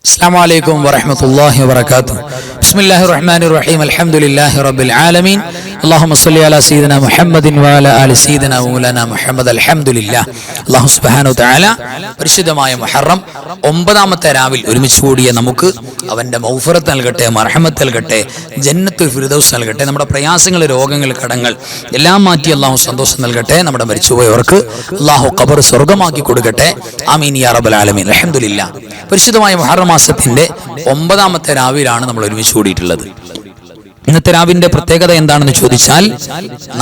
السلام عليكم ورحمة الله وبركاته. بسم الله الرحمن الرحيم. الحمد لله رب العالمين. اللهم صل على سيدنا محمد وعلى آل سيدنا ومولانا محمد. الحمد لله. അല്ലാഹു സുബ്ഹാനഹു വതആല പരിശുദ്ധമായ മുഹറം 9-ാമത്തെ രാവിൽ ഒരുമിച്ച് കൂടിയ നമുക്ക് അവന്റെ മഗ്ഫിറത്ത് നൽകട്ടെ, മർഹമത്ത് നൽകട്ടെ, ജന്നത്തുൽ ഫിർദൗസ് നൽകട്ടെ. നമ്മുടെ പ്രയാസങ്ങൾ, രോഗങ്ങൾ, കടങ്ങൾ എല്ലാം മാറ്റി അല്ലാഹു സന്തോഷം നൽകട്ടെ. നമ്മുടെ മരിച്ചുപോയവർക്ക് അല്ലാഹു ഖബർ സ്വർഗ്ഗമാക്കി കൊടുക്കട്ടെ. ആമീൻ യാ റബ്ബൽ ആലമീൻ. അൽഹംദുലില്ലാഹ്. പരിശുദ്ധമായ മുഹറം മാസത്തിന്റെ 9-ാമത്തെ രാവിലാണ് നമ്മൾ ഒരുമിച്ച് കൂടിയിട്ടുള്ളത്. ഇന്നത്തെ രാവിന്റെ പ്രത്യേകത എന്താണെന്ന് ചോദിച്ചാൽ,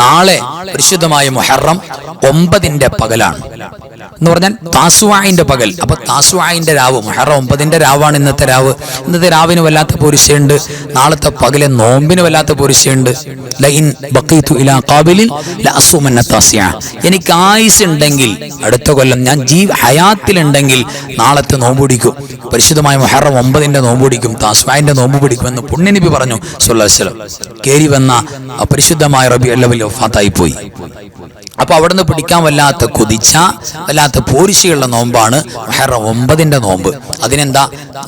നാളെ പരിശുദ്ധമായ മുഹറം 9-ന്റെ പകലാണ് എന്ന് പറഞ്ഞാൽ താസുആഇന്റെ പകൽ. അപ്പൊ താസുആഇന്റെ രാവ്, മുഹറം 9-ന്റെ രാവാണ് ഇന്നത്തെ രാവ്. ഇന്നത്തെ രാവിന് വല്ലാത്ത പോരിശയുണ്ട്. നാളത്തെ പകലെ നോമ്പിന് വല്ലാത്ത പോരിശയുണ്ട്. ലഇൻ ബഖീതു ഇലാ ഖാബിലിൻ ലഅസുമന്ന താസിഅ. എനിക്ക് ആയുസ് ഉണ്ടെങ്കിൽ, അടുത്ത കൊല്ലം ഞാൻ ഹയാത്തിലുണ്ടെങ്കിൽ നാളത്തെ നോമ്പ് പിടിക്കും. പരിശുദ്ധമായ മുഹറം 9-ന്റെ നോമ്പ് പിടിക്കും, താസുആഇന്റെ നോമ്പ് പിടിക്കുമെന്ന് പുണ്യനബി പറഞ്ഞു സ്വല്ലല്ലാഹു അലൈഹി വസല്ലം. കേറി വന്ന പരിശുദ്ധമായ റബീഉൽ അവ്വൽ വഫാത്തായി പോയി. അപ്പൊ അവിടുന്ന് പിടിക്കാൻ വല്ലാത്ത കൊതിച്ച, വല്ലാത്ത പോരിശയുള്ള നോമ്പാണ് മുഹറം 9-ന്റെ നോമ്പ്. അതിനെന്താ,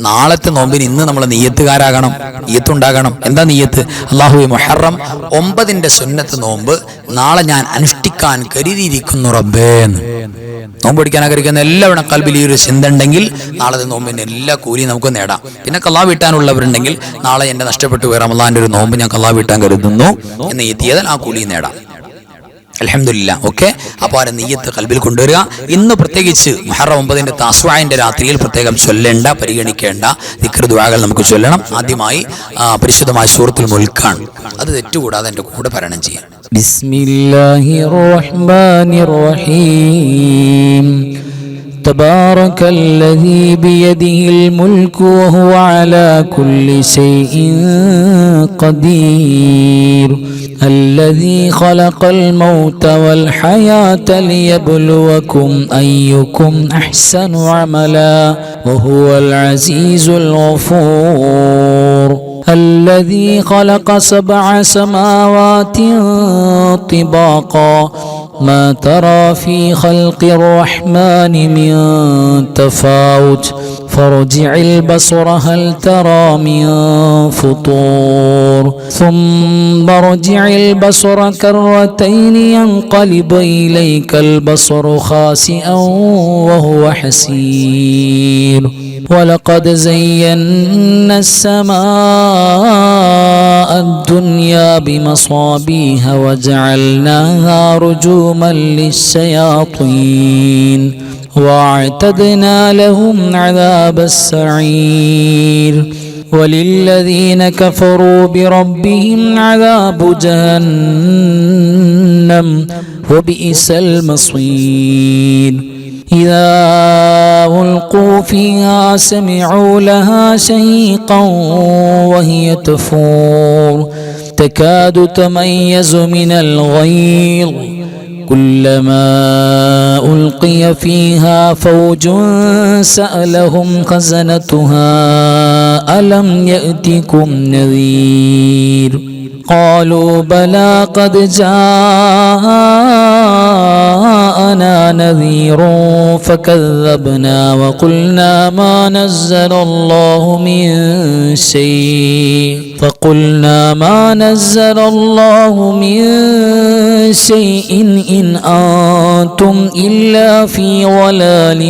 നാളത്തെ നോമ്പിന് ഇന്ന് നമ്മൾ നിയ്യത്തുകാരാകണം, നിയ്യത്തുണ്ടാകണം. എന്താ നിയ്യത്ത്? അല്ലാഹുവേ, മുഹറം 9-ന്റെ സുന്നത്ത് നോമ്പ് നാളെ ഞാൻ അനുഷ്ഠിക്കാൻ കരുതിയിരിക്കുന്നു റബ്ബേ. നോമ്പ് പിടിക്കാൻ ആഗ്രഹിക്കുന്ന എല്ലാവരുടെ കൽബിൽ ഈ ഒരു ചിന്ത ഉണ്ടെങ്കിൽ നാളത്തെ നോമ്പിന്റെ എല്ലാ കൂലിയും നമുക്ക് നേടാം. പിന്നെ കള്ളാ വീട്ടാനുള്ളവരുണ്ടെങ്കിൽ നാളെ എന്റെ നഷ്ടപ്പെട്ടു പോയ റമളാന്റെ ഒരു നോമ്പ് ഞാൻ കള്ളാ വീട്ടാൻ കരുതുന്നു എന്ന് എത്തിയതാൽ ആ കൂലി നേടാം. അൽഹംദുലില്ലാഹ്. ഓക്കെ, അപ്പോൾ ആ നിയ്യത്ത് കൽബിൽ കൊണ്ടുവരിക. ഇന്ന് പ്രത്യേകിച്ച് മുഹറം 9-ന്റെ താസുആഇന്റെ രാത്രിയിൽ പ്രത്യേകം ചൊല്ലേണ്ട, പരിഗണിക്കേണ്ട ദിക്ർ ദുആകൾ നമുക്ക് ചൊല്ലണം. ആദ്യമായി പരിശുദ്ധമായ സൂറത്തുൽ മുൽക്കാണ്. അത് തെറ്റുകൂടാതെ എൻ്റെ കൂടെ പാരായണം ചെയ്യാം. ബിസ്മില്ലാഹിർ റഹ്മാനിർ റഹീം. تبارك الذي بيده الملك وهو على كل شيء قدير الذي خلق الموت والحياة ليبلوكم أيكم أحسن عملا وهو العزيز الغفور الذي خلق 7 سماوات طباقا ما ترى في خلق الرحمن من تفاوت فارجع البصر هل ترى من فطور ثم ارجع البصر كرتين ينقلب إليك البصر خاسئا وهو حسير ولقد زينا السماء الدنيا بمصابيح وجعلناها رجوما للشياطين واعتدنا لهم عذاب السعير وللذين كفروا بربهم عذاب جهنم وبئس المصير إذا ألقوا فيها سمعوا لها شهيقا وهي تفور تكاد تميز من الغيظ كلما ألقي فيها فوج سألهم خزنتها ألم يأتكم نذير قالوا بلى قد جاءنا نذير فكذبنا وقلنا ما نزل الله من شيء إن أنتم إلا في ضلال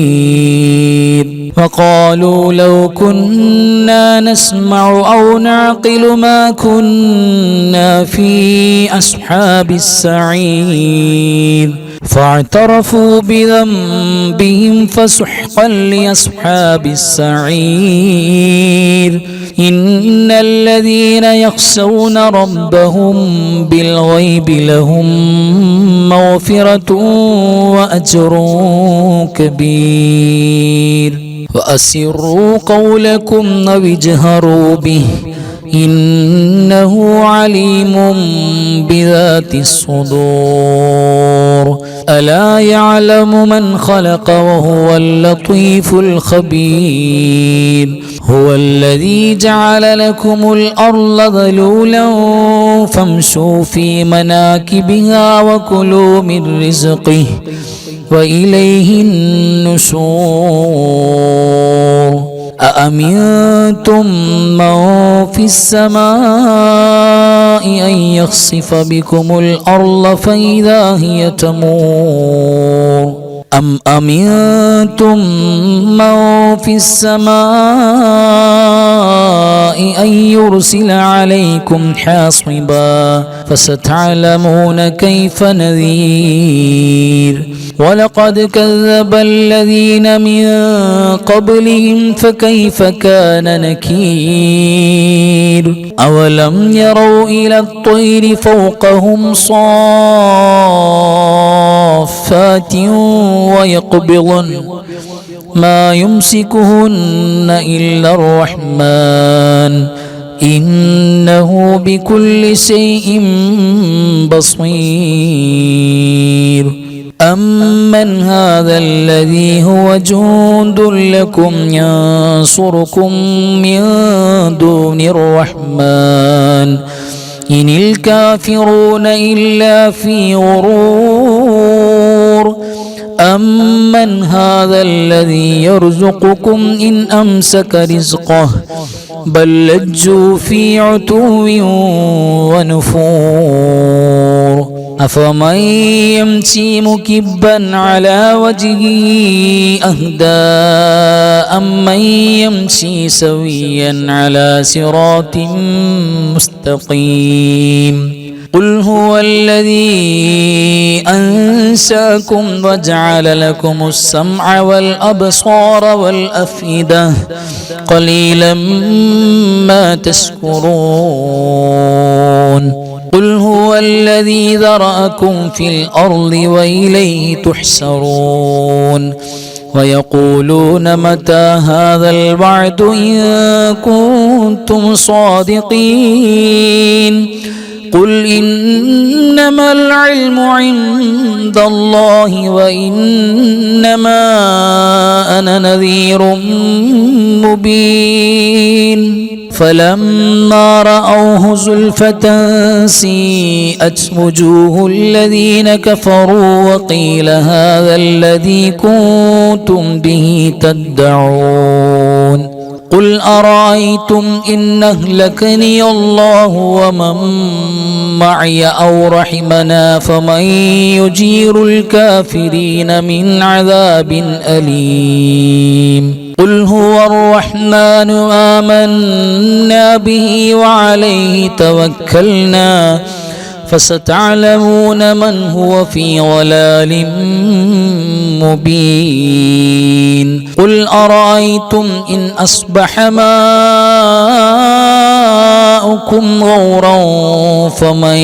كبير وقالوا لو كنا نسمع أو نعقل ما كنا في أصحاب السعير فاعترفوا بذنبهم فسحقا لأصحاب السعير إن الذين يخشون ربهم بالغيب لهم مغفرة وأجر كبير وأسروا قولكم أو اجهروا به إنه عليم بذات الصدور ألا يعلم من خلق وهو اللطيف الخبير هو الذي جعل لكم الأرض ذلولا فامشوا في مناكبها وكلوا من رزقه وإليه النشور أأمنتم من في السماء أن يخسف بكم الأرض فإذا هي تمور أم أمنتم من في السماء أن يرسل عليكم حاصبا فستعلمون كيف نذير ولقد كذب الذين من قبلهم فكيف كان نكير أولم يروا إلى الطير فوقهم صافات ويقبضن ما يمسكهن إلا الرحمن إنه بكل شيء بصير أمن هذا الذي هو جند لكم ينصركم من دون الرحمن إن الكافرون إلا في غرور أمن هذا الذي يرزقكم إن أمسك رزقه بل لجوا في عتو ونفور أفمن يمشي مكبا على وجهه أهدى أمن يمشي سويا على صراط مستقيم قل هو الذي أنشأكم وجعل لكم السمع والأبصار والأفئدة قليلا ما تشكرون قل هو الذي ذرأكم في الأرض وإليه تحشرون ويقولون متى هذا الوعد إن كنتم صادقين قل إنما العلم عند الله وإنما أنا نذير مبين فلما رأوه زلفة سيئت وجوه الذين كفروا وقيل هذا الذي كنتم به تدعون قل أرأيتم إن أهلكني الله ومن معي أو رحمنا فمن يجير الكافرين من عذاب أليم قل هو الرحمن آمنا به وعليه توكلنا فستعلمون من هو في ضلال مبين قل أرأيتم إن أصبح ماؤكم غورا فمن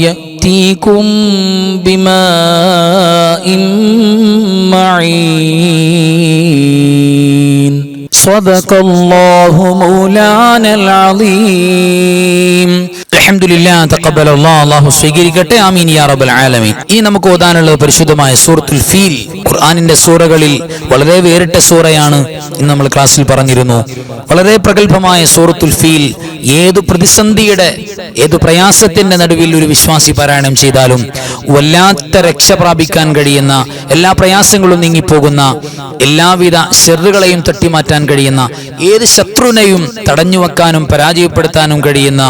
يأتيكم بماء معين صدق الله مولانا العظيم അൽഹംദുലില്ലാഹ് തഖബ്ബലല്ലാഹ് അല്ലാഹു സ്വീകരിക്കട്ടെ ആമീൻ യാ റബ്ബൽ ആലമീൻ. ഇനി നമുക്ക് ഓതാനുള്ള പരിശുദ്ധമായ സൂറത്തുൽ ഫീൽ, ഖുർആനിന്റെ സൂറകളിൽ വളരെ വേറിട്ട സൂറയാണ് ഇന്ന് നമ്മൾ ക്ലാസ്സിൽ പറഞ്ഞിരുന്നു. വളരെ പ്രഗത്ഭമായ സൂറത്തുൽ ഫീൽ ഏതു പ്രതിസന്ധിയുടെ ഏതു പ്രയാസത്തിന്റെ നടുവിൽ ഒരു വിശ്വാസി പാരായണം ചെയ്താലും വല്ലാത്ത രക്ഷ പ്രാപിക്കാൻ കഴിയുന്ന, എല്ലാ പ്രയാസങ്ങളും നീങ്ങിപ്പോകുന്ന, എല്ലാവിധ ശർറുകളെയും തട്ടിമാറ്റാൻ കഴിയുന്ന, ഏത് ശത്രുവിനെയും തടഞ്ഞുവെക്കാനും പരാജയപ്പെടുത്താനും കഴിയുന്ന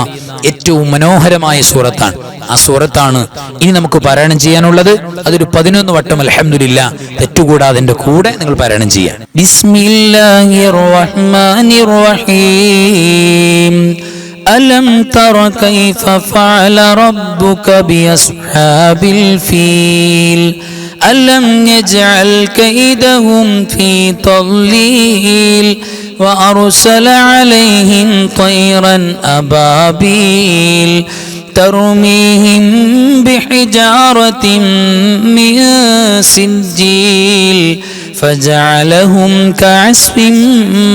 ഏറ്റവും മനോഹരമായ സൂറത്താണ്. ആ സൂറത്താണ് ഇനി നമുക്ക് പാരായണം ചെയ്യാനുള്ളത്. അതൊരു 11 വട്ടം അൽഹംദുലില്ലാഹ് തെറ്റുകൂടാതെ അതിന്റെ കൂടെ നിങ്ങൾ പാരായണം ചെയ്യാം. ബിസ്മില്ലാഹിർ റഹ്മാനിർ റഹീം അലം തറ കൈഫ ഫഅല റബ്ബുക ബിഅസ്ഹാബിൽ ഫീൽ അലം യജ്അൽ കൈദഹും ഫീ തളീൽ وأرسل عليهم طيرا أبابيل ترميهم بحجارة من سجيل فجعلهم كعصف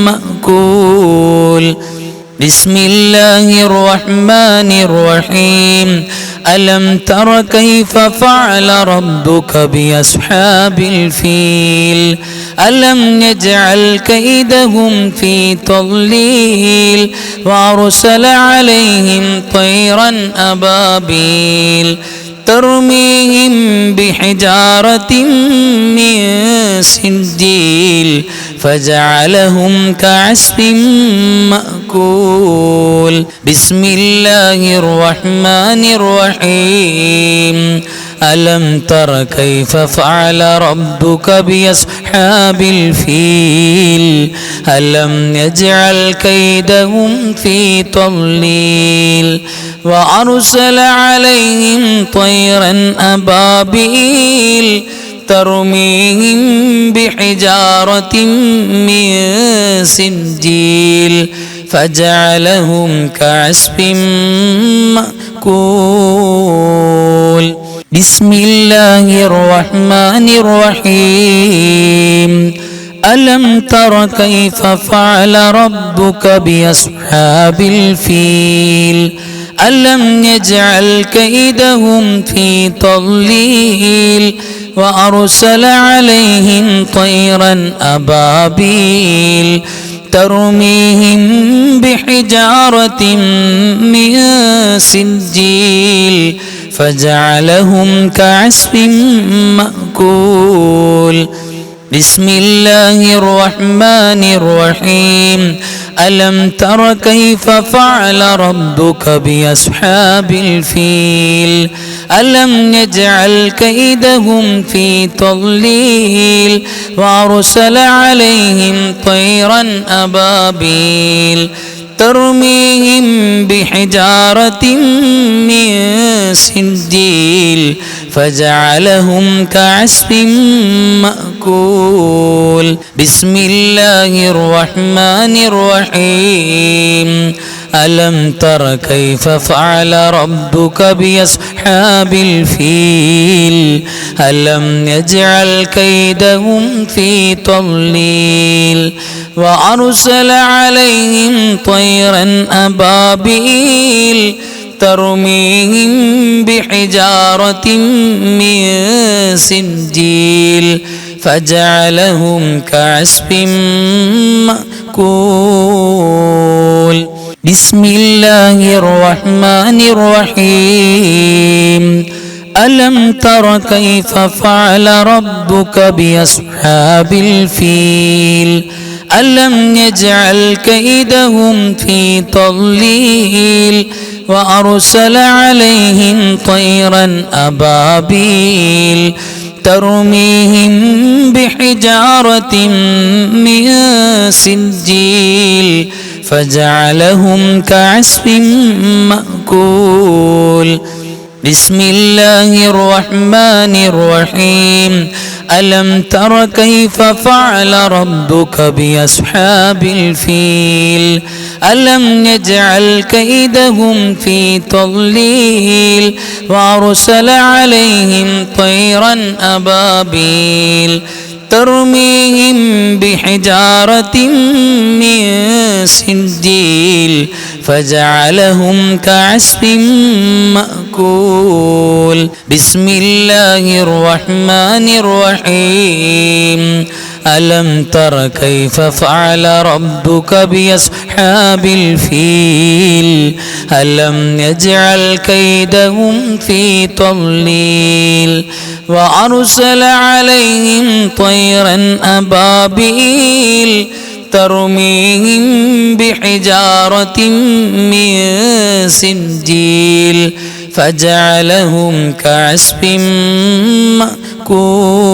مأكول بسم الله الرحمن الرحيم ألم تر كيف فعل ربك بأصحاب الفيل ألم يجعل كيدهم في تضليل وأرسل عليهم طيرا أبابيل ترميهم بحجارة من سجيل فجعلهم كعصف مأكول بسم الله الرحمن الرحيم ألم تر كيف فعل ربك بأصحاب الفيل ألم يجعل كيدهم في تضليل وأرسل عليهم طيرا أبابيل ترميهم بحجارة من سجيل فجعلهم كعصف مأكول بسم الله الرحمن الرحيم ألم تر كيف فعل ربك بأصحاب الفيل ألم يجعل كيدهم في تضليل وأرسل عليهم طيرا أبابيل ترميهم بحجارة من سجيل فجعلهم كعصف مأكول بسم الله الرحمن الرحيم ألم تر كيف فعل ربك بأصحاب الفيل ألم يجعل كيدهم في تضليل وأرسل عليهم طيرا أبابيل ترميهم بحجارة من سجيل فجعلهم كعصف مأكول بسم الله الرحمن الرحيم ألم تر كيف فعل ربك بأصحاب الفيل ألم يجعل كيدهم في تضليل وأرسل عليهم طيرا أبابيل ترميهم بحجارة من سجيل فجعلهم كعصف مأكول بسم الله الرحمن الرحيم ألم تر كيف فعل ربك بأصحاب الفيل ألم يجعل كيدهم في تضليل وأرسل عليهم طيرا أبابيل ترميهم بحجارة من سجيل فجعلهم كعصف مأكول بسم الله الرحمن الرحيم ألم تر كيف فعل ربك بأصحاب الفيل ألم يجعل كيدهم في تضليل وأرسل عليهم طيرا أبابيل ترميهم بحجارة من سجيل فجعلهم كعصف مأكول بسم الله الرحمن الرحيم ألم تر كيف فعل ربك بأصحاب الفيل ألم يجعل كيدهم في تضليل وأرسل عليهم طيرا أبابيل ترميهم بحجارة من سجيل فجعلهم كعصف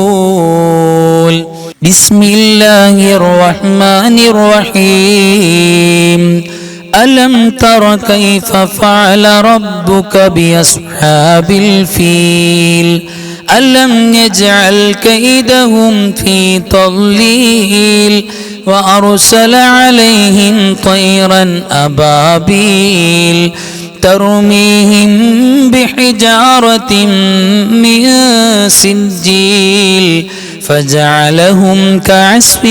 مأكول بسم الله الرحمن الرحيم ألم تر كيف فعل ربك بأصحاب الفيل ألم يجعل كيدهم في تضليل وأرسل عليهم طيرا أبابيل ترميهم بحجارة من سجيل فجعلهم كعصف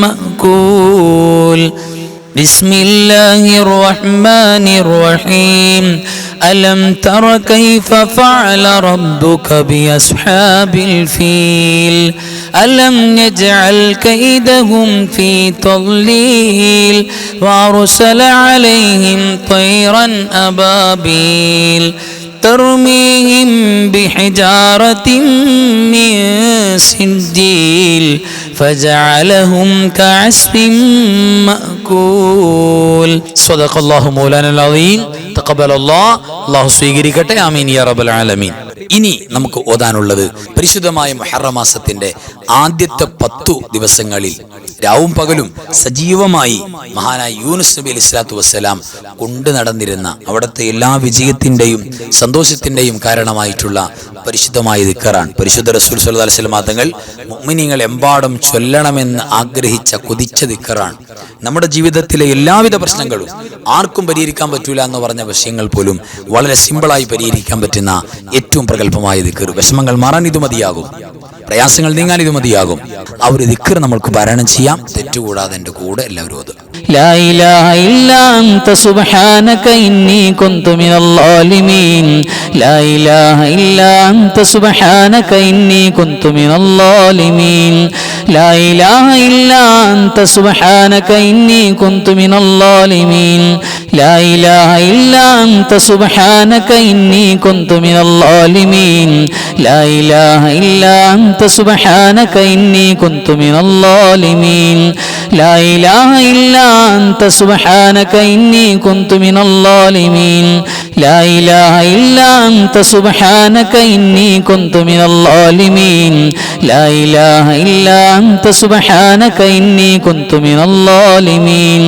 مأكول بسم الله الرحمن الرحيم ألم تر كيف فعل ربك بأصحاب الفيل ألم يجعل كيدهم في تضليل وأرسل عليهم طيرا أبابيل ترميهم بحجارة من سجيل فجعلهم كعصف مأكول. صدق الله مولانا العظيم. തഖബ്ബൽ അല്ലാഹു സ്വീകരിക്കട്ടെ. ആമീൻ യാ റബ്ബൽ ആലമീൻ. ഇനി നമുക്ക് ഓതാനുള്ളത് പരിശുദ്ധമായ മുഹറം മാസത്തിന്റെ ആദ്യത്തെ 10 ദിവസങ്ങളിൽ രാവും പകലും സജീവമായി മഹാനായ യൂനുസ് നബി അലൈഹി സ്വലാത്തു വസ്സലാം കൊണ്ടു നടന്നിരുന്ന അവിടുത്തെ എല്ലാ വിജയത്തിന്റെയും സന്തോഷത്തിന്റെയും കാരണമായിട്ടുള്ള പരിശുദ്ധമായ ദിക്റാണ്. പരിശുദ്ധ റസൂൽ സ്വല്ലല്ലാഹു അലൈഹി വസല്ലം തങ്ങൾ മുഅ്മിനീങ്ങൾ എമ്പാടും ചൊല്ലണമെന്ന് ആഗ്രഹിച്ച കൊതിച്ച ദിക്റാണ്. നമ്മുടെ ജീവിതത്തിലെ എല്ലാവിധ പ്രശ്നങ്ങളും ആർക്കും പരിഹരിക്കാൻ പറ്റൂല എന്ന് പറഞ്ഞ വിഷയങ്ങൾ പോലും വളരെ സിമ്പിളായി പരിഹരിക്കാൻ പറ്റുന്ന ഏറ്റവും പ്രഗത്ഭമായ ദിക്ർ. വിഷമങ്ങൾ മാറാൻ ഇത് മതിയാകും, പ്രയാസങ്ങൾ നീങ്ങാൻ ഇത് മതിയാകും. ആ ഒരു ദിക്ർ നമ്മൾക്ക് പാരായണം ചെയ്യാം. തെറ്റുകൂടാതെ എൻ്റെ കൂടെ എല്ലാവരും ഓതും. لا إله إلا أنت سبحانك إني كنت من الظالمين. لا إله إلا أنت سبحانك إني كنت من الظالمين. لا إله إلا أنت سبحانك إني كنت من الظالمين. لا إله إلا أنت سبحانك إني كنت من الظالمين. لا إله إلا أنت سبحانك إني كنت من الظالمين. لا إله إلا أنت سبحانك إني كنت من الظالمين. لا إله إلا أنت سبحانك إني كنت من الظالمين. لا إله إلا أنت سبحانك إني كنت من الظالمين.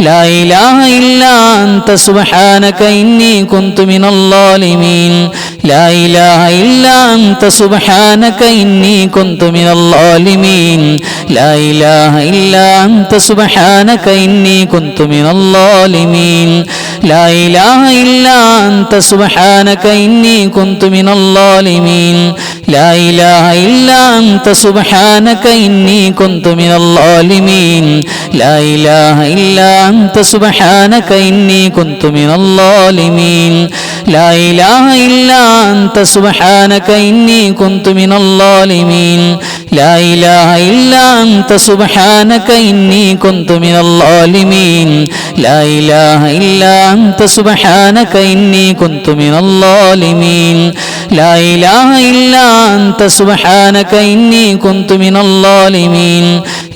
لا إله إلا أنت سبحانك إني كنت من الظالمين. لا إله إلا أنت سبحانك إني كنت من الظالمين. لا إله إلا أنت سبحانك إني كنت من الظالمين. لا إله إلا أنت سبحانك إني كنت من الظالمين. لا إله إلا أنت سبحانك إني كنت من الظالمين. لا إله إلا أنت سبحانك إني كنت من الظالمين. لا إله إلا أنت سبحانك إني كنت من الظالمين. لا إله إلا أنت سبحانك إني كنت من الظالمين. لا إله إلا أنت سبحانك إني كنت من الظالمين. لا إله إلا أنت سبحانك إني كنت من الظالمين. لا إله إلا أنت سبحانك إني كنت من الظالمين.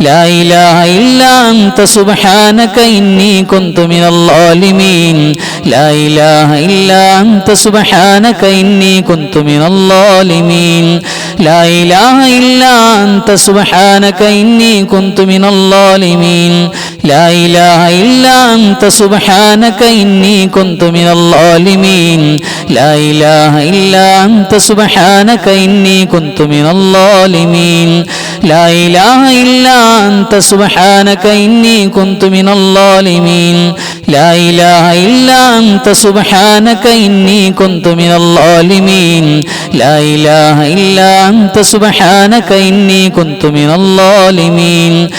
لا إله إلا أنت سبحانك إني كنت من الظالمين. لا إله إلا أنت سبحانك إني كنت من الظالمين. لا إله إلا أنت سبحانك إني كنت من الظالمين. لا إله إلا أنت سبحانك إني كنت من الظالمين. لا إله إلا أنت سبحانك إني كنت من الظالمين. لا إله إلا أنت سبحانك إني كنت من الظالمين. لا إله إلا أنت سبحانك إني كنت من الظالمين. لا إله إلا أنت سبحانك إني كنت من الظالمين.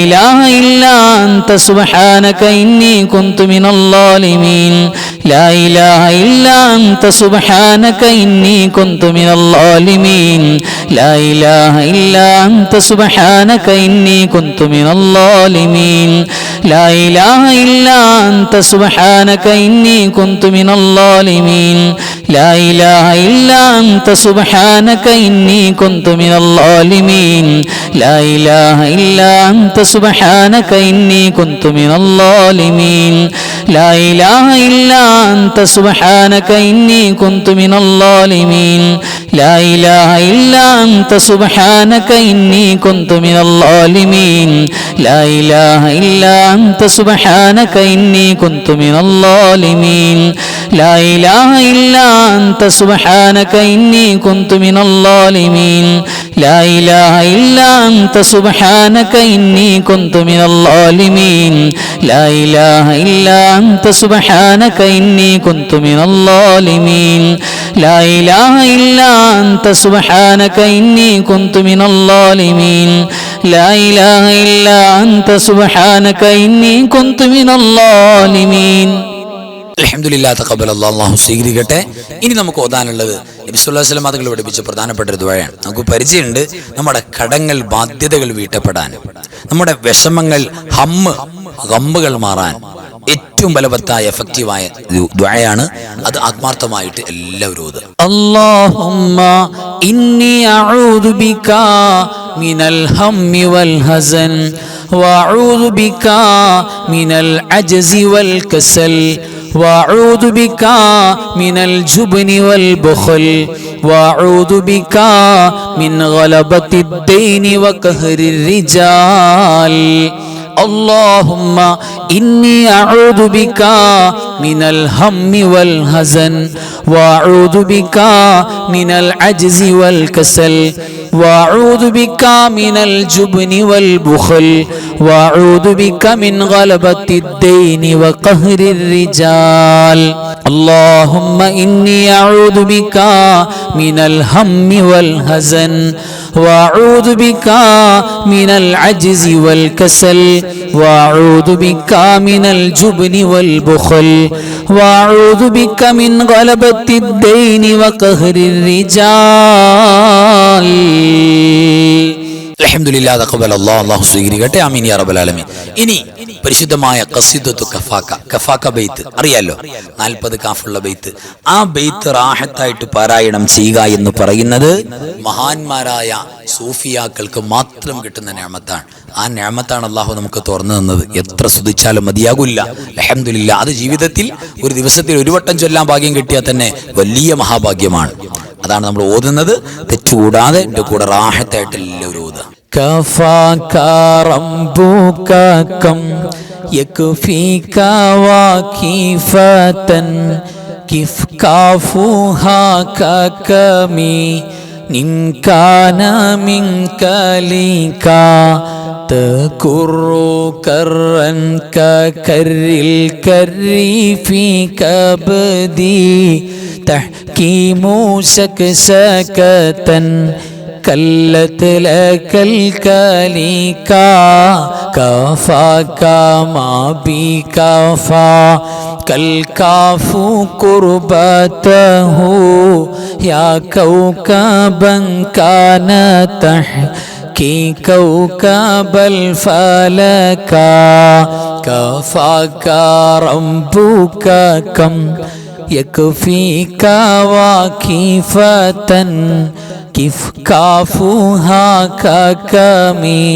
لا إله إلا أنت سبحانك إني كنت من الظالمين. لا إله إلا أنت سبحانك إني كنت من الظالمين. لا إله إلا أنت سبحانك إني كنت من الظالمين. لا إله إلا أنت سبحانك إني كنت من الظالمين. لا إله إلا أنت سبحانك إني كنت من الظالمين. لا إله إلا أنت سبحانك إني كنت من الظالمين. لا إله إلا أنت سبحانك إني كنت من الظالمين. لا إله إلا أنت سبحانك إني كنت من الظالمين. لا إله إلا أنت سبحانك إني كنت من الظالمين. لا إله إلا أنت سبحانك إني كنت من الظالمين. لا إله إلا أنت سبحانك إني كنت من الظالمين. لا إله إلا أنت سبحانك إني كنت من الظالمين. لا إله إلا أنت سبحانك إني كنت من الظالمين. അൽഹംദുലില്ലാഹ് തഖബ്ബൽ അല്ലാഹു സ്വീകരിക്കട്ടെ. ഇനി നമുക്ക് ഓതാനുള്ളത് നബി സല്ലല്ലാഹു അലൈഹി വസല്ലം തങ്ങൾ പഠിപ്പിച്ച പ്രധാനപ്പെട്ട ഒരു ദുആയാണ്. നമുക്ക് പരിചയമുണ്ട്. നമ്മുടെ കടങ്ങൾ ബാധ്യതകൾ വീട്ടപ്പെടാൻ, നമ്മുടെ വിഷമങ്ങൾ ഗമ്മുകൾ മാറാൻ, ഏറ്റവും ബലവത്തായ എഫക്റ്റീവായ ദുആയാണ്. അത് ആത്മാർത്ഥമായിട്ട് എല്ലാവരും ഓതുക. اللهم إني أعوذ بك من الهم والحزن وأعوذ بك من العجز والكسل وأعوذ بك من الجبن والبخل وأعوذ بك من غلبة الدين وقهر الرجال. اللهم إني أعوذ بك من الهم والحزن وأعوذ بك من العجز والكسل وأعوذ بك من الجبن والبخل وأعوذ بك من غلبة الدين وقهر الرجال. اللهم إني أعوذ بك من الهم والحزن وأعوذ بك من العجز والكسل وأعوذ بك من الجبن والبخل وأعوذ بك من غلبة الدين وقهر الرجال. അൽഹംദുലില്ലാഹ് തഖബ്ബലല്ലാഹ്. അല്ലാഹു സ്വീകരിക്കട്ടെ. ആമീൻ യാ റബ്ബൽ ആലമീൻ. ഇനി പരിശുദ്ധമായ ഖസീദത്തു കഫാക്ക ബെയ്ത്ത് അറിയാലോ, 40 കാഫുള്ള ബെയ്ത്ത്. ആ ബെയ്ത്ത് റാഹത്തായിട്ട് പാരായണം ചെയ്യുക എന്ന് പറയുന്നത് മഹാന്മാരായ സൂഫിയാക്കൾക്ക് മാത്രം കിട്ടുന്ന നിഅമത്താണ്. ആ നിഅമത്താണ് അല്ലാഹു നമുക്ക് തുറന്നു തന്നത്. എത്ര സ്തുതിച്ചാലും മതിയാകില്ല. അൽഹംദുലില്ലാഹ്. അത് ജീവിതത്തിൽ ഒരു ദിവസത്തിൽ ഒരു വട്ടം ചൊല്ലാൻ ഭാഗ്യം കിട്ടിയാൽ തന്നെ വലിയ മഹാഭാഗ്യമാണ്. അതാണ് നമ്മൾ ഓതുന്നത്. തെറ്റുകൂടാതെ എൻ്റെ കൂടെ റാഹത്തായിട്ട് എല്ലാവരും ഓതുക. كفاك ربك كم يكفيك وكيفة كيف كافوها ككمي إن كان منك لك تكر كرا ككر الكر في كبدي تحكيم سكسكة كلت لك الكليكا كفاك ما بكفا كالكاف قربته يا كوكبا كان تحكي كوكب الفلكا كفاك ربك كم يكفيك وكيفة كيف كافوها ككمي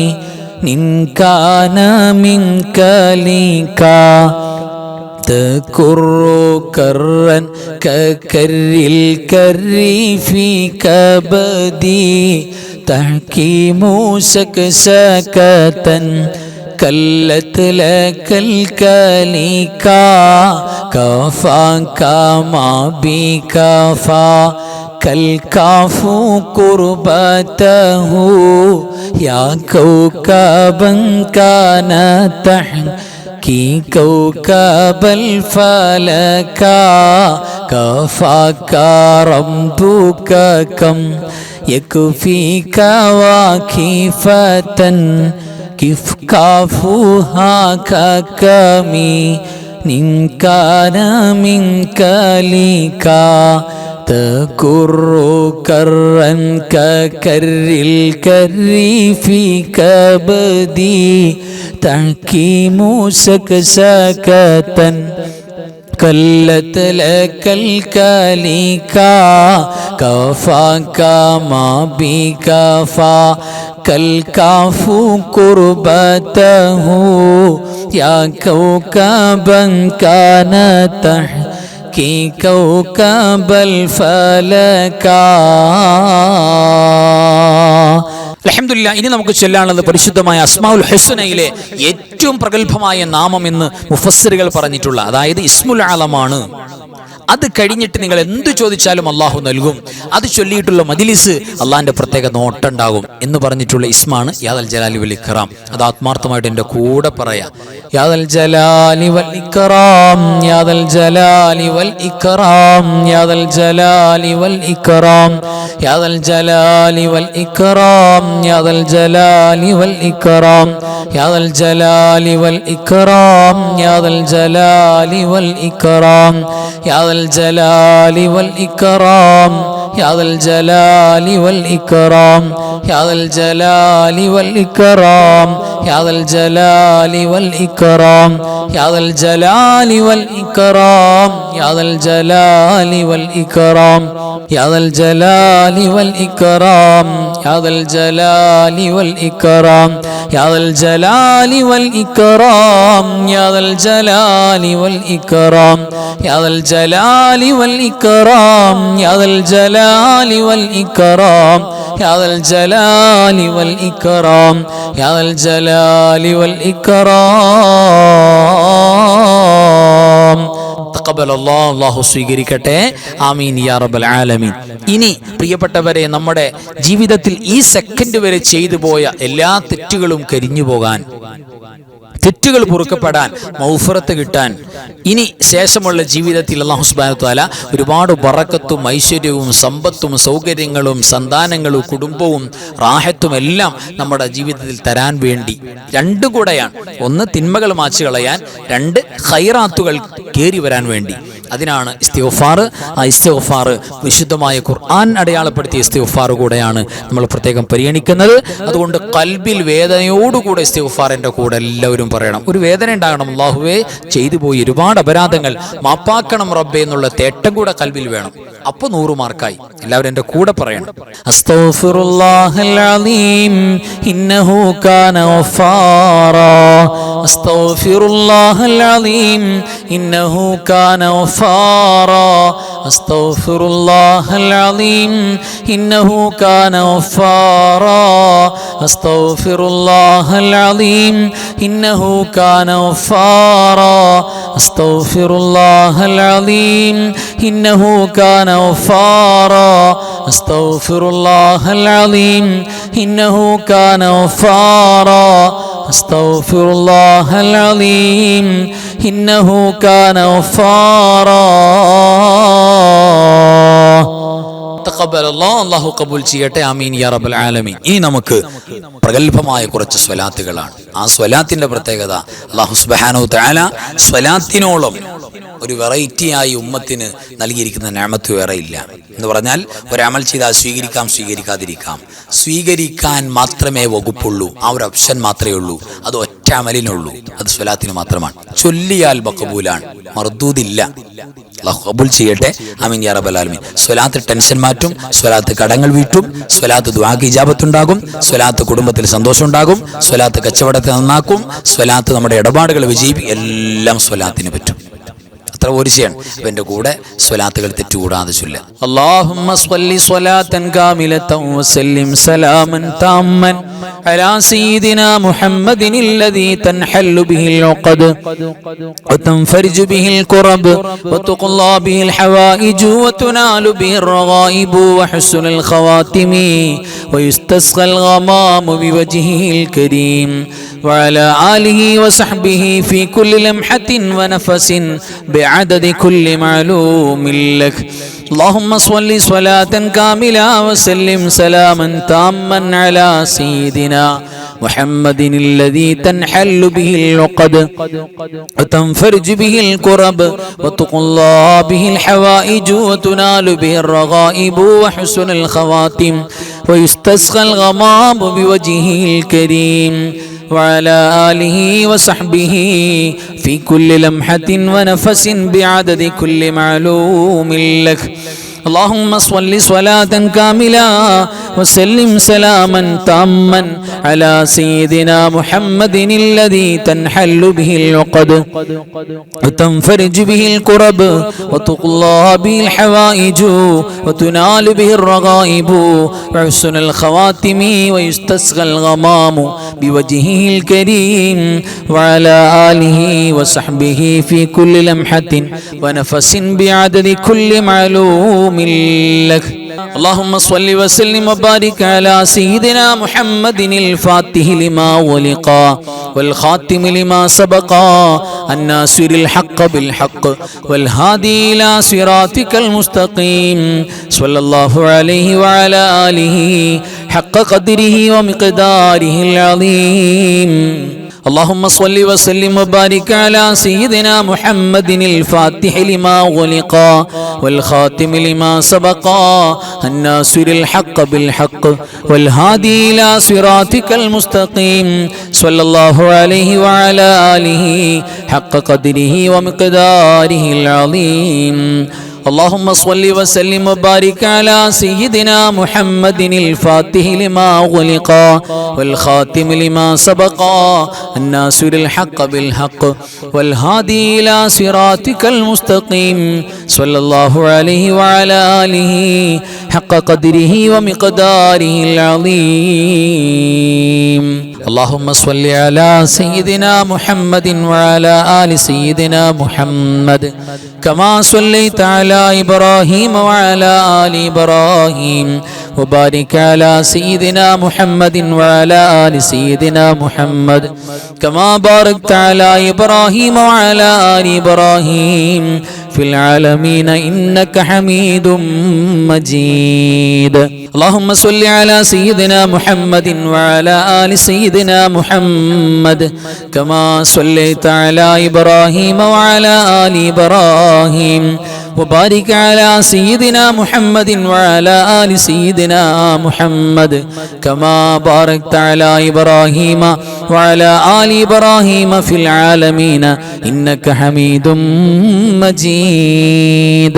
إن كان منك لك تكر كرا ككر الكر في كبدي تحكيم سكسكة كلت لك الكليكا كفاك ما بكفا كالكاف قربته يا كوكبا كان تحكي كوكب الفلكا كفاك ربك كم يكفيك وكيفة كيف كافوها ككمي إن كان منك لك تكر كرا ككر الكر في كبدي تحكيم سكسكة كلت لك الكليكا كفاك ما بكفا كالكاف قربته يا كوكبا كان تحكي كوكب الفلكا. അൽഹംദുലില്ലാഹ്. ഇനി നമുക്ക് ചൊല്ലാനുള്ളത് പരിശുദ്ധമായ അസ്മാഉൽ ഹുസ്നയിലെ ഏറ്റവും പ്രഗൽഭമായ നാമം എന്ന് മുഫസ്സിറുകൾ പറഞ്ഞിട്ടുള്ള, അതായത് ഇസ്മുൽ ആലമാണ്. അത് കഴിഞ്ഞിട്ട് നിങ്ങൾ എന്ത് ചോദിച്ചാലും അള്ളാഹു നൽകും. അത് ചൊല്ലിയിട്ടുള്ള മജ്ലിസ് അള്ളാഹിന്റെ പ്രത്യേക നോട്ടുണ്ടാകും എന്ന് പറഞ്ഞിട്ടുള്ള ഇസ്മാണ് യാദൽ ജലാലി വൽ ഇക്റാം. അത് ആത്മാർത്ഥമായിട്ട് എൻ്റെ കൂടെ പറയാം. യാദൽ ജലാലി വൽ ഇക്റാം, യാദൽ ജലാലി വൽ ഇക്റാം, യാദൽ ജലാലി വൽ ഇക്റാം, യാദൽ ജലാലി വൽ ഇക്റാം, യാദൽ ജലാലി വൽ ഇക്റാം, യാദൽ ജലാലി വൽ ഇക്റാം, യാദൽ ജലാലി വൽ ഇക്റാം, യാദൽ الجلال والإكرام يا ذا الجلال والإكرام يا ذا الجلال والإكرام يا ذا الجلال والإكرام يا ذا الجلال والإكرام يا ذا الجلال والإكرام يا ذا الجلال والإكرام يا ذا الجلال والإكرام يا ذا الجلال والإكرام يا ذا الجلال والإكرام يا ذا الجلال والإكرام يا ذا الجلال والإكرام يا ذا الجلال والإكرام يا ذا الجلال والإكرام അല്ലാഹു സ്വീകരിക്കട്ടെ. ആമീൻ യാ റബ്ബൽ ആലമീൻ. ഇനി പ്രിയപ്പെട്ടവരെ, നമ്മുടെ ജീവിതത്തിൽ ഈ സെക്കൻഡ് വരെ ചെയ്തു പോയ എല്ലാ തെറ്റുകളും കരിഞ്ഞു പോകാൻ, തെറ്റുകൾ പൊറുക്കപ്പെടാൻ, മൗഫറത്ത് കിട്ടാൻ, ഇനി ശേഷമുള്ള ജീവിതത്തിൽ അല്ലാഹു സുബ്ഹാനഹു വ തആല ഒരുപാട് ബറക്കത്തും ഐശ്വര്യവും സമ്പത്തും സൗകര്യങ്ങളും സന്താനങ്ങളും കുടുംബവും റാഹത്തും എല്ലാം നമ്മുടെ ജീവിതത്തിൽ തരാൻ വേണ്ടി രണ്ടും കൂടെയാണ്. ഒന്ന് തിന്മകൾ മാച്ചു കളയാൻ, രണ്ട് ഖൈറാത്തുകൾ കയറി വരാൻ വേണ്ടി. അതിനാണ് ഇസ്തിഗ്ഫാർ. ആ ഇസ്തിഗ്ഫാർ വിശുദ്ധമായ ഖുർആൻ അടയാളപ്പെടുത്തിയ ഇസ്തിഗ്ഫാർ കൂടെയാണ് നമ്മൾ പ്രത്യേകം പരിഗണിക്കുന്നത്. അതുകൊണ്ട് കൽബിൽ വേദനയോടുകൂടെ ഇസ്തിഗ്ഫാറിന്റെ കൂടെ എല്ലാവരും പറയണം. ഒരു വേദന ഉണ്ടാകണം, അല്ലാഹുവേ ചെയ്തു പോയി ഒരുപാട് അപരാധങ്ങൾ മാപ്പാക്കണം റബ്ബേ എന്നുള്ള തേട്ടം കൂടെ കൽബിൽ വേണം. അപ്പൊ 100 മാർക്കായി. എല്ലാവരും എൻ്റെ കൂടെ പറയണം. അസ്തഗ്ഫിറുല്ലാഹൽ അലീം ഇന്നഹു കാന ഗഫാറാ അസ്തഗ്ഫിറുല്ലാഹൽ അലീം ഇന്നഹു കാന ഗഫാറാ അസ്തഗ്ഫിറുല്ലാഹൽ അലീം ഇന്നഹു കാന ഗഫാറാ അസ്തഗ്ഫിറുല്ലാഹൽ അലീം ഇന്നഹു കാന ഗഫാറാ അസ്തഗ്ഫിറുല്ലാഹൽ അലീം ഇന്നഹു കാന غفارا أستغفر الله العظيم إنه كان غفارا أستغفر الله العظيم إنه كان غفارا അല്ലാഹു കബൂൽ ചെയ്യട്ടെ. ആമീൻ യാ റബ്ബൽ ആലമീൻ. ഇനി നമുക്ക് പ്രഗൽഭമായ കുറച്ച് സ്വലാത്തുകളാണ്. ആ സ്വലാത്തിന്റെ പ്രത്യേകത, അല്ലാഹു സുബ്ഹാനഹു വ തആല സ്വലാത്തിനോളം ഒരു വെറൈറ്റിയായി ഉമ്മത്തിന് നൽകിയിരിക്കുന്ന നിഅമത്ത് വേറെ ഇല്ല. എന്ന് പറഞ്ഞാൽ ഒരമൽ ചെയ്താൽ സ്വീകരിക്കാം, സ്വീകരിക്കാതിരിക്കാം. സ്വീകരിക്കാൻ മാത്രമേ വകുപ്പുള്ളൂ. ആ ഒരു ഓപ്ഷൻ മാത്രമേ ഉള്ളൂ. അത് ഒറ്റ അമലിനുള്ളൂ. അത് സ്വലാത്തിന് മാത്രമാണ്. ചൊല്ലിയാൽ മഖബൂലാണ്, മർദൂദില്ല. അല്ലാഹു കബൂൽ ചെയ്യട്ടെ. ആമീൻ യാ റബ്ബൽ ആലമീൻ. സ്വലാത്ത് ടെൻഷൻ മാറ്റും, സ്വലാത്ത് കടങ്ങൾ വീട്ടും, സ്വലാത്ത് ദുആക്ക് ഇജാബത്ത് ഉണ്ടാകും, സ്വലാത്ത് കുടുംബത്തിൽ സന്തോഷം ഉണ്ടാകും, സ്വലാത്ത് കച്ചവടത്തെ നന്നാക്കും, സ്വലാത്ത് നമ്മുടെ ഇടപാടുകൾ വിജയിപ്പിക്കും. എല്ലാം സ്വലാത്തിന് പറ്റും. അത്ര ഓരിശയാണ്. അപ്പൊ എൻ്റെ കൂടെ സ്വലാത്തുകൾ തെറ്റുകൂടാതെ ചൊല്ലുക. അല്ലാഹുമ്മ സ്വല്ലി സ്വലാത്തൻ കാമിലതൻ വസല്ലിം സലാമൻ താമ്മൻ അലാ സയ്യിദിനാ മുഹമ്മദിൻ الذي تنحل به العقد وتنفرج به الكرب وتقضى به الحوائج وتنال به الرغائب وحسن الخواتم ويستسقى الغمام بوجهه الكريم وعلى آله وصحبه في كل لمحة ونفس بعدد كل معلوم لك. اللهم صل صلاة كاملة وسلم سلاما تاما على سيدنا محمد الذي تنحل به العقد وتنفرج به الكرب وتقضى به الحوائج وتنال به الرغائب وحسن الخواتم ويستسقى الغمام بوجهه الكريم وعلى آله وصحبه في كل لمحة ونفس بعدد كل معلوم لك. اللهم صل صلاة كاملة وسلم سلاما تاما على سيدنا محمد الذي تنحل به العقد وتنفرج به الكرب وتقضى به الحوائج وتنال به الرغائب وحسن الخواتم ويستسقى الغمام بوجهه الكريم وعلى آله وصحبه في كل لمحة ونفس بعدد كل معلوم لك. اللهم صل وسلم وبارك على سيدنا محمد الفاتح لما ولق والخاتم لما سبق الناصر الحق بالحق والهادي إلى صراطك المستقيم صلى الله عليه وعلى آله حق قدره ومقداره العظيم. اللهم صل وسلم وبارك على سيدنا محمد الفاتح لما غلق والخاتم لما سبق الناصر الحق بالحق والهادي إلى صراطك المستقيم صلى الله عليه وعلى آله حق قدره ومقداره العظيم. اللهم صل وسلم وبارك على سيدنا محمد الفاتح لما غلق والخاتم لما سبق الناصر الحق بالحق والهادي إلى صراطك المستقيم صلى الله عليه وعلى آله حق قدره ومقداره العظيم. اللهم صل على سيدنا محمد وعلى آل سيدنا محمد كما صليت على إبراهيم وعلى آل إبراهيم وبارك على سيدنا محمد وعلى آل سيدنا محمد كما باركت على إبراهيم وعلى آل إبراهيم في العالمين إنك حميد مجيد. اللهم صل على سيدنا محمد وعلى آل سيدنا محمد كما صليت على إبراهيم وعلى آل إبراهيم وبارك على سيدنا محمد وعلى آل سيدنا محمد كما باركت على إبراهيم وعلى آل إبراهيم في العالمين إنك حميد مجيد.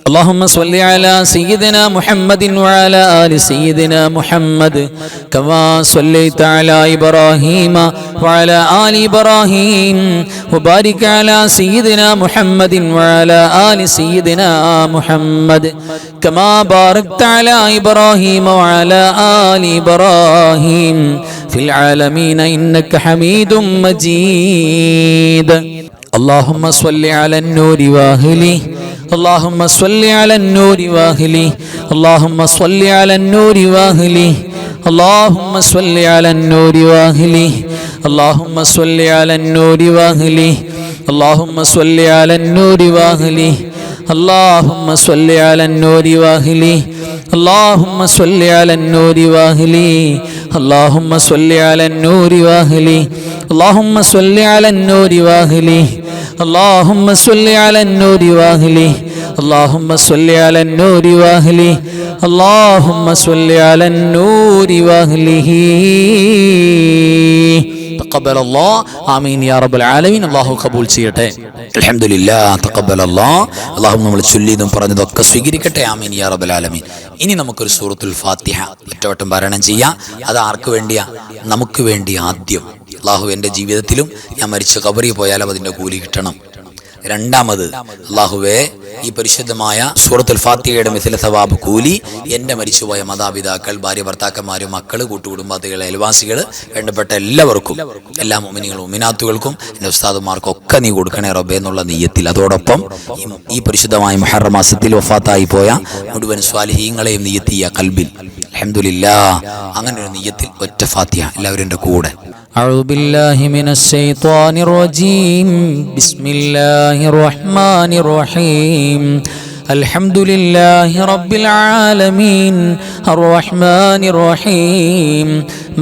اللهم صل على سيدنا محمد وعلى آل سيدنا محمد كما صليت على إبراهيم وعلى آل إبراهيم وبارك على سيدنا محمد وعلى آل سيدنا محمد كما باركت على إبراهيم وعلى آل إبراهيم في العالمين إنك حميد مجيد. اللهم صل على النور واهله اللهم صل على النور واهله اللهم صل على النور واهله اللهم صل على النور واهله اللهم صل على النور واهله اللهم صل على النور واهله اللهم صل على النور واهله اللهم صل على النور واهله اللهم صل على النور واهله اللهم صل على النور واهله اللهم صل على النور واهله اللهم صل على النور واهله اللهم صل على النور واهله. تقبل الله آمين يا رب العالمين. അല്ലാഹു കബൂൽ ചെയ്യട്ടെ. അൽഹംദുലില്ലാഹ് തഖബ്ബൽ അല്ലാഹ്. അല്ലാഹു നമ്മൾ ചൊല്ലിയതും പറഞ്ഞതൊക്കെ സ്വീകരിക്കട്ടെ. ആമീൻ യാ റബ്ബൽ ആലമീൻ. ഇനി നമുക്കൊരു സൂറത്തുൽ ഫാത്തിഹ ഒറ്റവട്ടം പാരായണം ചെയ്യാം. അത് ആർക്ക് വേണ്ടിയാ? നമുക്ക് വേണ്ടി. ആദ്യം അല്ലാഹു എൻ്റെ ജീവിതത്തിലും ഞാൻ മരിച്ച ഖബറിൽ പോയാലും അതിൻ്റെ കൂലി കിട്ടണം. രണ്ടാമത് അല്ലാഹുവേ ഈ പരിശുദ്ധമായ സൂറത്തുൽ ഫാത്തിഹയുടെ മിഥില സവാബ് കൂലി എൻ്റെ മരിച്ചുപോയ മാതാപിതാക്കൾ, ഭാര്യ, ഭർത്താക്കന്മാർ, മക്കള്, കൂട്ടുകുടുംബാദികൾ, അയൽവാസികൾ, വേണ്ടപ്പെട്ട എല്ലാവർക്കും, എല്ലാ മുഅ്മിനീങ്ങളും മുഅ്മിനാത്തുകൾക്കും എൻ്റെ ഉസ്താദുമാർക്കും ഒക്കെ നീ കൊടുക്കണേ റബ്ബേ എന്നുള്ള നിയ്യത്തിൽ, അതോടൊപ്പം ഈ പരിശുദ്ധമായ മുഹറം മാസത്തിൽ വഫാത്തായി പോയ മുഴുവൻ സ്വാലിഹീങ്ങളെയും നിയ്യത്ത് ചെയ്യുക കൽബിൽ. അൽഹംദുലില്ലാഹ്. അങ്ങനെ ഒരു നിയ്യത്തിൽ ഒറ്റ ഫാത്തിഹ എല്ലാവരും എൻ്റെ കൂടെ. أعوذ بالله من الشيطان الرجيم. بسم الله الرحمن الرحيم. الحمد لله رب العالمين الرحمن الرحيم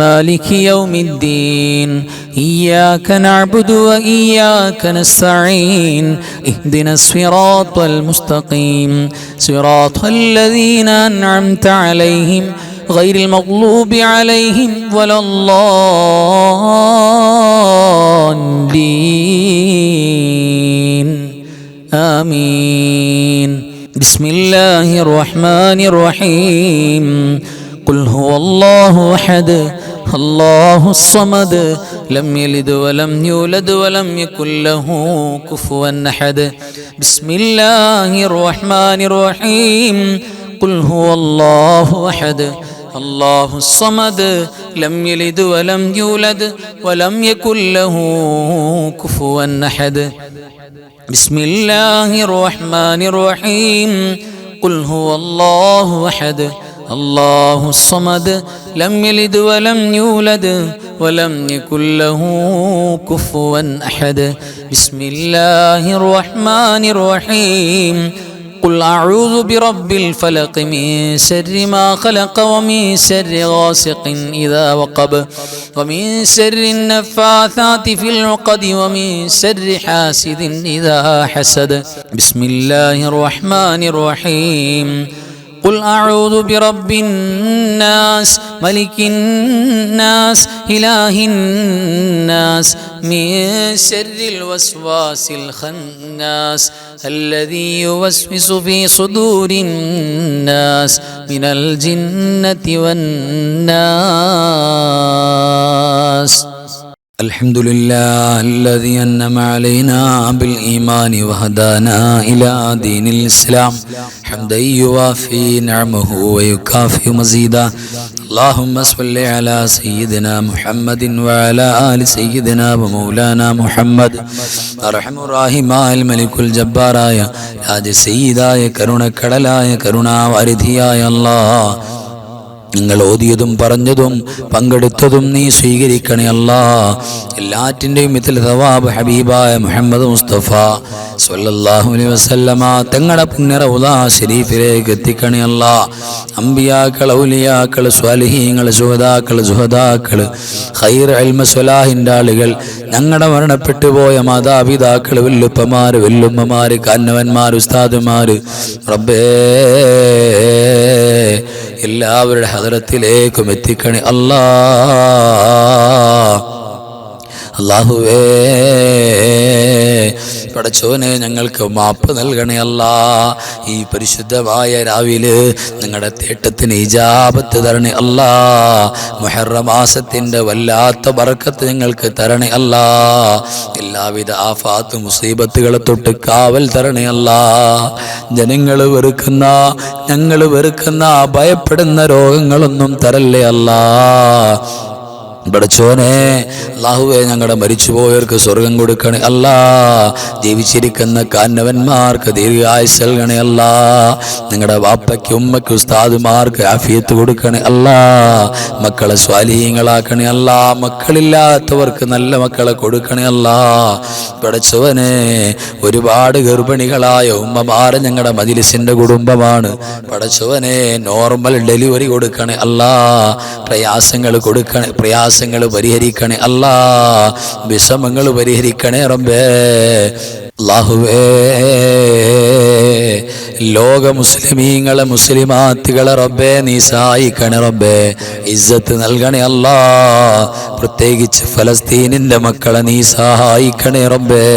مالك يوم الدين إياك نعبد وإياك نستعين اهدنا الصراط المستقيم صراط الذين أنعمت عليهم غير المغلوب عليهم ولا الضالين آمين. بسم الله الرحمن الرحيم. قل هو الله أحد الله الصمد لم يلد ولم يولد ولم يكن له كفوا أحد. بسم الله الرحمن الرحيم. قل هو الله أحد الله الصمد لم يلد ولم يولد ولم يكن له كفوا أحد. بسم الله الرحمن الرحيم. قل هو الله أحد الله الصمد لم يلد ولم يولد ولم يكن له كفوا أحد. بسم الله الرحمن الرحيم. قل أعوذ برب الفلق من شر ما خلق ومن شر غاسق إذا وقب ومن شر النفاثات في العقد ومن شر حاسد إذا حسد بسم الله الرحمن الرحيم قل أعوذ برب الناس ملك الناس إله الناس من شر الوسواس الخناس الذي يوسوس في صدور الناس من الجنة والناس الحمد لله الذي أنعم علينا بالإيمان وهدانا إلى دين الإسلام حمدا يوافي نعمه ويكافئ مزيدا اللهم صل على سيدنا محمد وعلى آل سيدنا ومولانا محمد أرحم الراحمين الملك الجبار يا سيداയ കരുണക്കടലായ കരുണാവാരിധിയായ അല്ലാഹ് നിങ്ങൾ ഓതിയതും പറഞ്ഞതും പങ്കെടുത്തതും നീ സ്വീകരിക്കണേ അല്ലാഹ്. എല്ലാറ്റിൻ്റെയും മിഥിൽ സവാബ് ഹബീബായ മുഹമ്മദ് മുസ്തഫ സ്വല്ലല്ലാഹു അലൈഹി വസല്ലമ തങ്ങളുടെ പുണ്യ റൗള ശരീഫിലേക്ക് എത്തിക്കണേ അല്ലാഹ്. അമ്പിയാക്കൾ, ഔലിയാക്കൾ, സ്വാലിഹീങ്ങൾ, സുഹദാക്കൾ, ഖൈർ ഇൽമ സ്വലാഹിൻ്റെ ആളുകൾ, ഞങ്ങളുടെ മരണപ്പെട്ടു പോയ മാതാപിതാക്കൾ, വല്ലുപ്പമാർ, വല്ലുമ്മമാർ, കാരണവന്മാർ, ഉസ്താദുമാർ, റബ്ബേ എല്ലാവരുടെ ഹദറത്തിലേക്കും എത്തിക്കണേ അല്ലാഹുവേ. പടച്ചോനെ ഞങ്ങൾക്ക് മാപ്പ് നൽകണേ അല്ലാഹ്. ഈ പരിശുദ്ധമായ രാവിലെ ഞങ്ങളുടെ തേട്ടത്തിന് ഇജാബത്ത് തരണേ അല്ലാഹ്. മുഹറം മാസത്തിൻ്റെ വല്ലാത്ത ബർക്കത്ത് ഞങ്ങൾക്ക് തരണേ അല്ലാഹ്. എല്ലാവിധ ആഫാത്ത് മുസീബത്തുകളെ തൊട്ട് കാവൽ തരണേ അല്ലാഹ്. ജനങ്ങൾ വെറുക്കുന്ന, ഞങ്ങൾ വെറുക്കുന്ന, ഭയപ്പെടുന്ന രോഗങ്ങളൊന്നും തരല്ലേ അല്ലാഹ്. പടച്ചോനെ അല്ലാഹുവേ ഞങ്ങളുടെ മരിച്ചുപോയവർക്ക് സ്വർഗം കൊടുക്കണേ അല്ലാഹ്. ജീവിച്ചിരിക്കുന്ന കാരണവന്മാർക്ക് ദീർഘായുസ്സ് നൽകണേ അല്ലാഹ്. നിങ്ങളുടെ വാപ്പയ്ക്ക്, ഉമ്മയ്ക്ക്, ഉസ്താദുമാർക്ക് ആഫിയത്ത് കൊടുക്കണേ അല്ലാഹ്. മക്കളെ സ്വാലിഹീങ്ങളാക്കണേ അല്ലാഹ്. മക്കളില്ലാത്തവർക്ക് നല്ല മക്കളെ കൊടുക്കണേ അല്ലാഹ്. പടച്ചവനെ ഒരുപാട് ഗർഭിണികളായ ഉമ്മമാരെ ഞങ്ങളുടെ മജ്‌ലിസിന്റെ കുടുംബമാണ്. പടച്ചവനെ നോർമൽ ഡെലിവറി കൊടുക്കണേ അല്ലാഹ്. പ്രയാസങ്ങൾ പരിഹരിക്കണേ അല്ലാഹ്. വിഷമങ്ങൾ പരിഹരിക്കണേ റബ്ബേ. അല്ലാഹുവേ ലോക മുസ്ലിമീങ്ങളെ, മുസ്ലിമാത്തുകളെ റബ്ബേ നീ സഹായിക്കണേ റബ്ബേ. ഇസ്സത്ത് നൽകണേ അല്ലാഹ്. പ്രത്യേകിച്ച് ഫലസ്തീനിന്റെ മക്കളെ നീ സഹായിക്കണേ റബ്ബേ.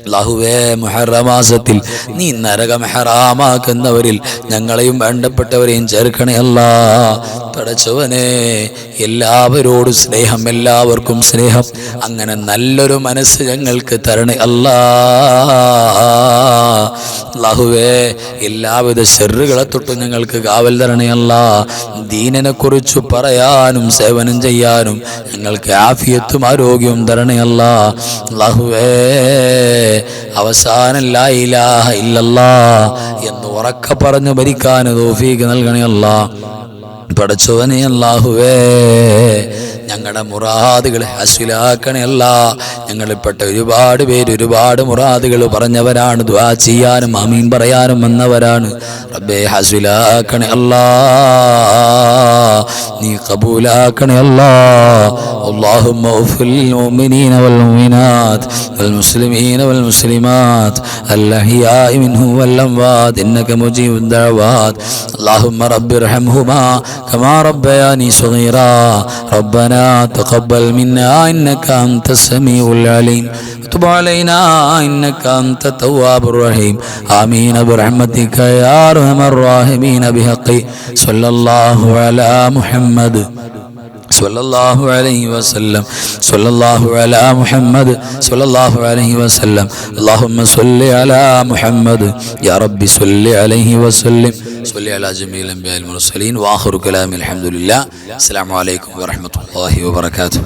അല്ലാഹുവേ മുഹറം മാസത്തിൽ നീ നരകം ഹറാമാക്കുന്നവരിൽ ഞങ്ങളെയും വേണ്ടപ്പെട്ടവരെയും ചേർക്കണേ അല്ലാഹ്. പടച്ചവനെ എല്ലാവരോടും സ്നേഹം, എല്ലാവർക്കും സ്നേഹം, അങ്ങനെ നല്ലൊരു മനസ്സ് ഞങ്ങൾക്ക് തരണേ അല്ലാഹ്. അല്ലാഹുവേ എല്ലാവിധ ശർറുകളെ തൊട്ടും ഞങ്ങൾക്ക് കാവൽ തരണേ അല്ലാഹ്. ദീനിനെ കുറിച്ച് പറയാനും സേവനം ചെയ്യാനും ഞങ്ങൾക്ക് ആഫിയത്തും ആരോഗ്യവും തരണേ അല്ലാഹ്. അല്ലാഹുവേ അവസാനം ലാ ഇലാഹ ഇല്ലല്ലാഹ് എന്ന് ഉറക്കെ പറഞ്ഞു മരിക്കാൻ തൗഫീഖ് നൽകണേ അല്ലാഹ്. പടച്ചവനെ അല്ലാഹുവേ ഞങ്ങളുടെ മുറാദുകൾ ഹസ്വിലാക്കണേ അല്ലാഹ്. ഞങ്ങളിൽപ്പെട്ട ഒരുപാട് പേര് ഒരുപാട് മുറാദുകൾ പറഞ്ഞവരാണ്. ദുആ ചെയ്യാനും ആമീൻ പറയാനും വന്നവരാണ്. റബ്ബേ ഹസ്വിലാക്കണേ അല്ലാഹ്. നീ കബൂലാക്കണേ അല്ലാഹ്. اللهم اغفر للمؤمنين والمؤمنات والمسلمين والمسلمات الأحياء منهم والأموات إنك مجيب الدعوات. اللهم رب ارحمهما كما ربياني صغيرا. ربنا تقبل منا إنك أنت السميع العليم وتب علينا إنك أنت التواب الرحيم. آمين برحمتك يا أرحم الراحمين. بحق صلى الله على محمد صلى الله عليه وسلم. صلى الله على محمد صلى الله عليه وسلم. اللهم صل على محمد يا رب صل عليه وسلم. صل على جميع الأنبياء المرسلين وآخر كلام الحمد لله. السلام عليكم ورحمة الله وبركاته.